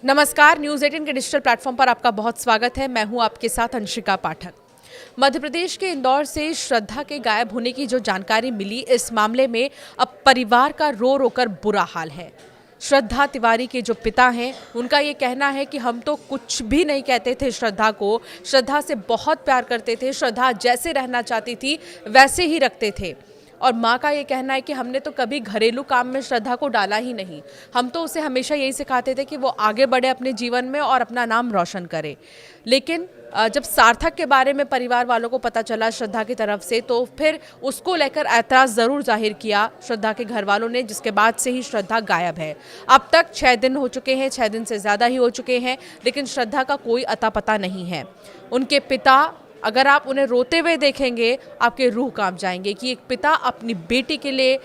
नमस्कार, न्यूज़ 18 के digital platform पर आपका बहुत स्वागत है। मैं हूं आपके साथ अंशिका पाठक। मध्य प्रदेश के इंदौर से श्रद्धा के गायब होने की जो जानकारी मिली, इस मामले में अब परिवार का रो रो कर बुरा हाल है। श्रद्धा तिवारी के जो पिता हैं, उनका ये कहना है कि हम तो कुछ भी नहीं कहते थे श्रद्धा को, श्रद्धा से बहुत प्यार करते थे, श्रद्धा जैसे रहना चाहती थी वैसे ही रखते थे। और माँ का ये कहना है कि हमने तो कभी घरेलू काम में श्रद्धा को डाला ही नहीं, हम तो उसे हमेशा यही सिखाते थे कि वो आगे बढ़े अपने जीवन में और अपना नाम रोशन करे। लेकिन जब सार्थक के बारे में परिवार वालों को पता चला श्रद्धा की तरफ से, तो फिर उसको लेकर ऐतराज़ ज़रूर जाहिर किया श्रद्धा के घर वालों ने, जिसके बाद से ही श्रद्धा गायब है। अब तक 6 दिन हो चुके हैं, 6 दिन से ज़्यादा ही हो चुके हैं, लेकिन श्रद्धा का कोई अता पता नहीं है। उनके पिता, अगर आप उन्हें रोते हुए देखेंगे, आपके रूह कांप जाएंगे कि एक पिता अपनी बेटी के लिए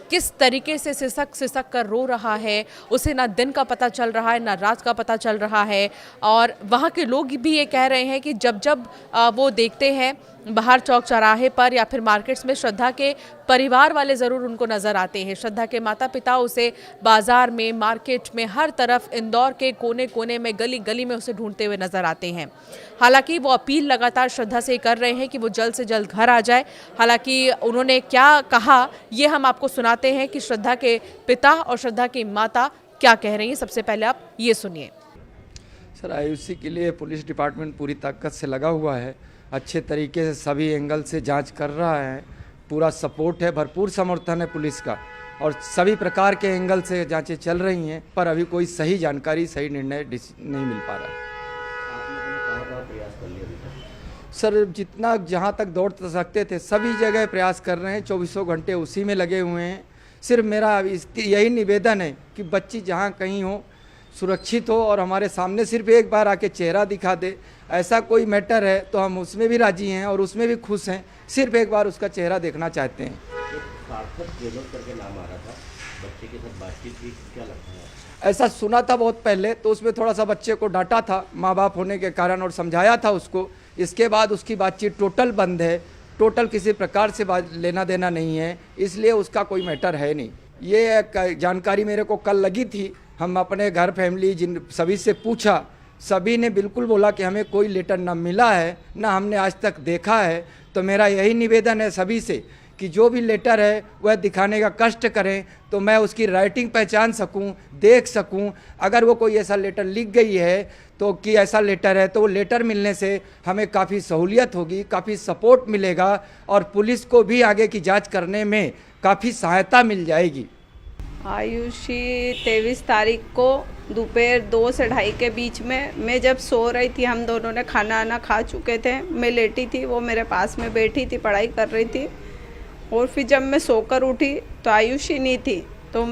किस तरीके से सिसक सिसक कर रो रहा है। उसे ना दिन का पता चल रहा है, ना रात का पता चल रहा है। और वहाँ के लोग भी ये कह रहे हैं कि जब जब वो देखते हैं बाहर चौक चौराहे पर या फिर मार्केट्स में, श्रद्धा के परिवार वाले ज़रूर उनको नज़र आते हैं। श्रद्धा के माता पिता उसे बाज़ार में, मार्केट में, हर तरफ, इंदौर के कोने कोने में, गली गली में उसे ढूंढते हुए नज़र आते हैं। हालांकि वो अपील लगातार श्रद्धा से कर रहे हैं कि वो जल्द से जल्द घर आ जाए। हालांकि उन्होंने क्या कहा, ये हम आपको सुनाते हैं कि श्रद्धा के पिता और श्रद्धा की माता क्या कह रही हैं। सबसे पहले आप ये सुनिए। सर, आयुषी के लिए पुलिस डिपार्टमेंट पूरी ताकत से लगा हुआ है, अच्छे तरीके से सभी एंगल से जांच कर रहा है, पूरा सपोर्ट है, भरपूर समर्थन है पुलिस का, और सभी प्रकार के एंगल से जांचें चल रही हैं, पर अभी कोई सही जानकारी, सही निर्णय नहीं मिल पा रहा है। सर, जितना जहां तक दौड़ सकते थे सभी जगह प्रयास कर रहे हैं, 24 घंटे उसी में लगे हुए हैं। सिर्फ मेरा यही निवेदन है कि बच्ची जहां कहीं हो, सुरक्षित हो और हमारे सामने सिर्फ एक बार आके चेहरा दिखा दे। ऐसा कोई मैटर है तो हम उसमें भी राजी हैं और उसमें भी खुश हैं, सिर्फ एक बार उसका चेहरा देखना चाहते हैं। सार्थक करके नाम आ रहा था, बच्चे के साथ बातचीत की, क्या लगता है? ऐसा सुना था बहुत पहले, तो उसमें थोड़ा सा बच्चे को डांटा था माँ बाप होने के कारण और समझाया था उसको। इसके बाद उसकी बातचीत टोटल बंद है, टोटल किसी प्रकार से लेना देना नहीं है, इसलिए उसका कोई मैटर है नहीं। ये जानकारी मेरे को कल लगी थी। हम अपने घर फैमिली जिन सभी से पूछा, सभी ने बिल्कुल बोला कि हमें कोई लेटर ना मिला है, ना हमने आज तक देखा है। तो मेरा यही निवेदन है सभी से कि जो भी लेटर है वह दिखाने का कष्ट करें, तो मैं उसकी राइटिंग पहचान सकूं, देख सकूं। अगर वो कोई ऐसा लेटर लिख गई है तो कि ऐसा लेटर है, तो वो लेटर मिलने से हमें काफ़ी सहूलियत होगी, काफ़ी सपोर्ट मिलेगा और पुलिस को भी आगे की जांच करने में काफ़ी सहायता मिल जाएगी। आयुषी 23 तारीख को दोपहर 2 से 2:30 के बीच में, मैं जब सो रही थी, हम दोनों ने खाना आना खा चुके थे, मैं लेटी थी, वो मेरे पास में बैठी थी, पढ़ाई कर रही थी। और फिर जब मैं सोकर उठी तो आयुषी नहीं थी, तो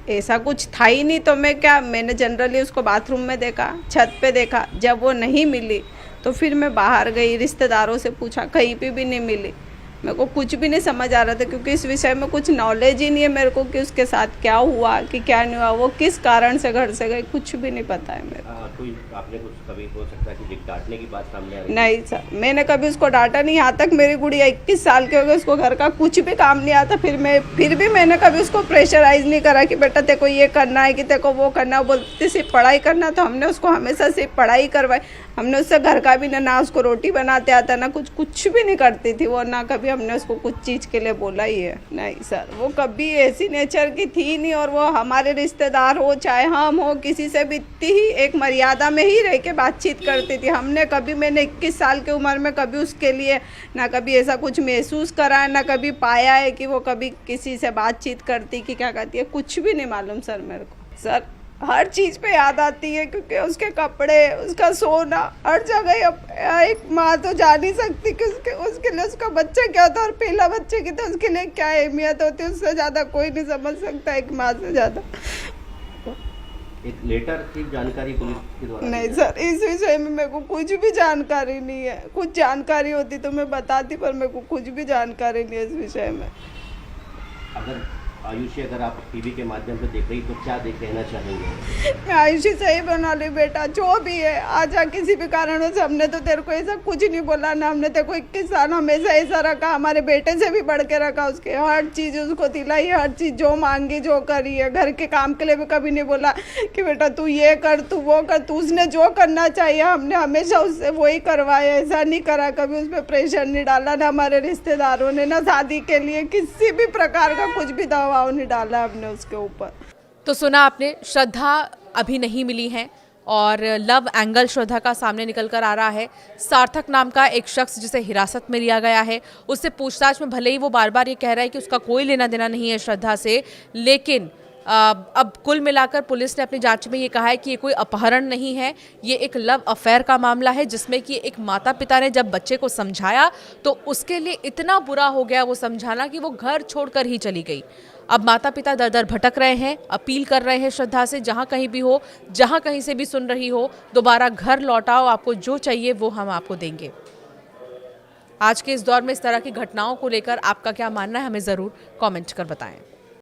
ऐसा कुछ था ही नहीं। तो मैंने जनरली उसको बाथरूम में देखा, छत पे देखा। जब वो नहीं मिली तो फिर मैं बाहर गई, रिश्तेदारों से पूछा, कहीं पे भी नहीं मिली। मेरे को कुछ भी नहीं समझ आ रहा था, क्योंकि इस विषय में कुछ नॉलेज ही नहीं है मेरे को कि उसके साथ क्या हुआ कि क्या नहीं हुआ, वो किस कारण से घर से गई, कुछ भी नहीं पता है मेरे को। कोई आपने कुछ कभी हो सकता है कि डांटने की बात सामने आ रही? नहीं सर, मैंने कभी उसको डांटा नहीं। यहाँ तक मेरी गुड़िया 21 साल की हो गई, उसको घर का कुछ भी काम नहीं आता, फिर भी मैंने कभी उसको प्रेशराइज नहीं करा कि बेटा तेको ये करना है, कि तेको वो करना है। बोलती सिर्फ पढ़ाई करना, तो हमने उसको हमेशा सिर्फ पढ़ाई करवाई। हमने उससे घर का भी ना उसको रोटी बनाते आता, ना कुछ भी नहीं करती थी वो, ना कभी हमने उसको कुछ चीज़ के लिए बोला ही है। नहीं सर, वो कभी ऐसी नेचर की थी नहीं। और वो हमारे रिश्तेदार हो चाहे हम हो, किसी से भी इतनी ही एक मर्यादा में ही रह के बातचीत करती थी। मैंने 21 साल की उम्र में कभी उसके लिए ना कभी ऐसा कुछ महसूस करा है, ना कभी पाया है कि वो कभी किसी से बातचीत करती कि क्या करती है, कुछ भी नहीं मालूम सर मेरे को। सर, हर चीज़ पे याद आती है, क्योंकि उसके कपड़े, उसका सोना, हर जगह एक माँ तो जान नहीं सकती कि उसके लिए उसका बच्चा क्या होता है, और पहला बच्चे की तो उसके लिए क्या अहमियत होती है, उससे ज़्यादा कोई नहीं समझ सकता, एक माँ से ज़्यादा। एक लेटर की जानकारी पुलिस के द्वारा? नहीं सर, इस विषय में मेरे को कुछ भी जानकारी नहीं है। कुछ जानकारी होती तो मैं बताती, पर मेरे को कुछ भी जानकारी नहीं है इस विषय में। अगर आयुषी, अगर आप टीवी के माध्यम से देख रही तो क्या कहना चाहेंगे? मैं आयुषी सही बना ली बेटा, जो भी है आजा, किसी भी कारणों से हमने तो तेरे को ऐसा कुछ नहीं बोला ना, हमने तेरे को 21 साल हमेशा ऐसा रखा, हमारे बेटे से भी बढ़ के रखा, उसके हर चीज़ उसको दिलाई, हर चीज़ जो मांगी जो करी है। घर के काम के लिए भी कभी नहीं बोला कि बेटा तू ये कर तू वो कर, तू उसने जो करना चाहिए हमने हमेशा उससे वही करवाया, ऐसा नहीं करा, कभी उस पर प्रेशर नहीं डाला, ना हमारे रिश्तेदारों ने, ना शादी के लिए किसी भी प्रकार का कुछ भी दबाव नहीं डाला हमने उसके ऊपर। तो सुना आपने, श्रद्धा अभी नहीं मिली हैं और लव एंगल श्रद्धा का सामने निकल कर आ रहा है। सार्थक नाम का एक शख्स जिसे हिरासत में लिया गया है, उससे पूछताछ में भले ही वो बार बार ये कह रहा है कि उसका कोई लेना देना नहीं है श्रद्धा से, लेकिन अब कुल मिलाकर पुलिस ने अपनी जांच में ये कहा है कि ये कोई अपहरण नहीं है, ये एक लव अफेयर का मामला है, जिसमें कि एक माता पिता ने जब बच्चे को समझाया तो उसके लिए इतना बुरा हो गया वो समझाना कि वो घर छोड़कर ही चली गई। अब माता पिता दर दर भटक रहे हैं, अपील कर रहे हैं श्रद्धा से, जहाँ कहीं भी हो, जहाँ कहीं से भी सुन रही हो, दोबारा घर लौटाओ, आपको जो चाहिए वो हम आपको देंगे। आज के इस दौर में इस तरह की घटनाओं को लेकर आपका क्या मानना है, हमें ज़रूर कमेंट कर बताएं।